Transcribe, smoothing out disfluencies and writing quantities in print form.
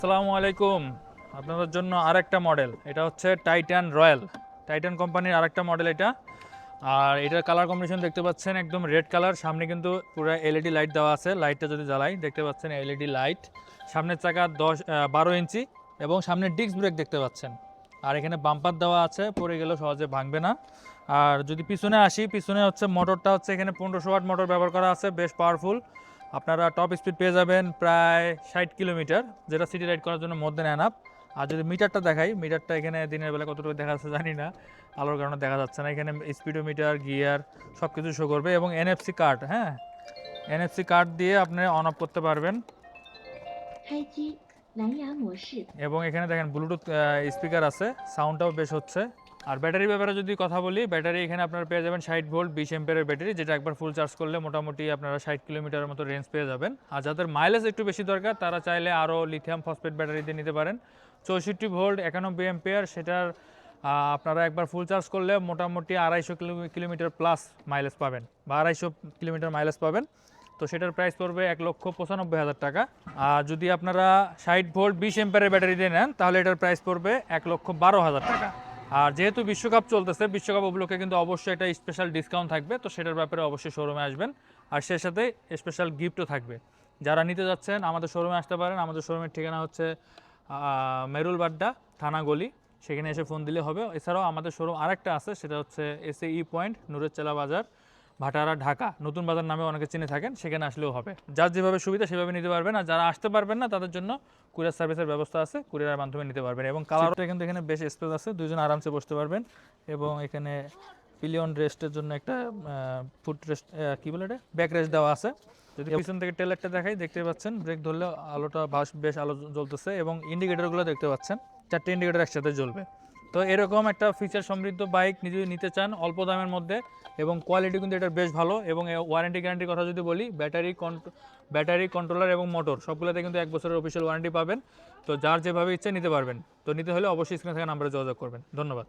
আসসালামু আলাইকুম। আপনাদের জন্য আরেকটা মডেল, এটা হচ্ছে টাইটান রয়্যাল। টাইটান কোম্পানির আরেকটা মডেল এটা। আর এটার কালার কম্বিনেশন দেখতে পাচ্ছেন একদম রেড কালার। সামনে কিন্তু পুরো এলইডি লাইট দেওয়া আছে। লাইটটা যদি জ্বালাই দেখতে পাচ্ছেন এলইডি লাইট। সামনের চাকা 12 ইঞ্চি এবং সামনে ডিস্ক ব্রেক দেখতে পাচ্ছেন। আর এখানে বাম্পার দেওয়া আছে, পড়ে গেলেও সহজে ভাঙবে না। আর যদি পিছনে আসি, পিছনে হচ্ছে মোটরটা হচ্ছে এখানে 1500 ওয়াট মোটর ব্যবহার করা আছে, বেশ পাওয়ারফুল। আপনারা টপ স্পিড পেয়ে যাবেন প্রায় 60 কিলোমিটার, যেটা সিটি রাইড করার জন্য মোর দেন এনাফ। আর যদি মিটারটা দেখাই, মিটারটা এখানে দিনের বেলা কতটুকু দেখা যাচ্ছে জানি না, আলোর কারণে দেখা যাচ্ছে না। এখানে স্পিডোমিটার, গিয়ার সব কিছু শো করবে এবং এনএফসি কার্ড, হ্যাঁ, এনএফসি কার্ড দিয়ে আপনি অন অফ করতে পারবেন। এবং এখানে দেখেন ব্লুটুথ স্পিকার আছে, সাউন্ডটাও বেশ হচ্ছে। আর ব্যাটারির ব্যাপারে যদি কথা বলি, ব্যাটারি এখানে আপনারা পেয়ে যাবেন 60 ভোল্ট 20 এম্পিয়ারের ব্যাটারি, যেটা একবার ফুল চার্জ করলে মোটামুটি আপনারা 60 কিলোমিটারের মতো রেঞ্জ পেয়ে যাবেন। আর যাদের মাইলেজ একটু বেশি দরকার তারা চাইলে আরও লিথিয়াম ফসফেট ব্যাটারি দিয়ে নিতে পারেন। 64 ভোল্ট 91 এম্পিয়ার, সেটার আপনারা একবার ফুল চার্জ করলে মোটামুটি 250 কিলোমিটার প্লাস মাইলেজ পাবেন, বা 250 কিলোমিটার মাইলেজ পাবেন। তো সেটার প্রাইস পড়বে 1,95,000 টাকা। আর যদি আপনারা 60 ভোল্ট 20 এম্পিয়ারের ব্যাটারি দিয়ে নেন তাহলে এটার প্রাইস পড়বে 1,12,000 টাকা। আর যেহেতু বিশ্বকাপ চলতেছে, বিশ্বকাপ উপলক্ষে কিন্তু অবশ্যই একটা স্পেশাল ডিসকাউন্ট থাকবে, তো সেটার ব্যাপারে অবশ্যই শোরুমে আসবেন। আর সে সাথে স্পেশাল গিফটও থাকবে। যারা নিতে যাচ্ছেন আমাদের শোরুমে আসতে পারেন। আমাদের শোরুমের ঠিকানা হচ্ছে মেরুল বাড্ডা থানা গলি, সেখানে এসে ফোন দিলে হবে। এছাড়াও আমাদের শোরুম আরেকটা আছে, সেটা হচ্ছে এসএই পয়েন্ট, নুরেরচেলা বাজার, ভাটারা, ঢাকা নতুন বাজার নামে অনেকে চিনে থাকেন, সেখানে আসলেও হবে। যার যেভাবে সুবিধা সেভাবে নিতে পারবেন। আর যারা আসতে পারবেন না তাদের জন্য কুরিয়ার সার্ভিসের ব্যবস্থা আছে, কুরিয়ারের মাধ্যমে নিতে পারবেন। এবং কালারটা কিন্তু এখানে বেশ স্পেস আছে, দুইজন আরামসে বসতে পারবেন। এবং এখানে পিলিয়ন রেস্টের জন্য একটা ফুট রেস্ট, কী বলে এটা, ব্যাক রেস্ট দেওয়া আছে। যদি পিছন থেকে টেলারটা দেখাই, দেখতে পাচ্ছেন ব্রেক ধরলে আলোটা বেশ আলো জ্বলতেছে এবং ইন্ডিকেটরগুলো দেখতে পাচ্ছেন, 4টে ইন্ডিকেটর একসাথে জ্বলবে। তো এরকম একটা ফিচার সমৃদ্ধ বাইক যদি নিতে চান অল্প দামের মধ্যে, এবং কোয়ালিটি কিন্তু এটার বেশ ভালো। এবং ওয়ারেন্টি গ্যারান্টির কথা যদি বলি, ব্যাটারি কন্ট্রোলার এবং মোটর সবগুলোতে কিন্তু 1 বছরের অফিসিয়াল ওয়ারেন্টি পাবেন। তো যার যেভাবে ইচ্ছে নিতে পারবেন। তো নিতে হলে অবশ্যই স্ক্রিনে থাকা নাম্বারে যোগাযোগ করবেন। ধন্যবাদ।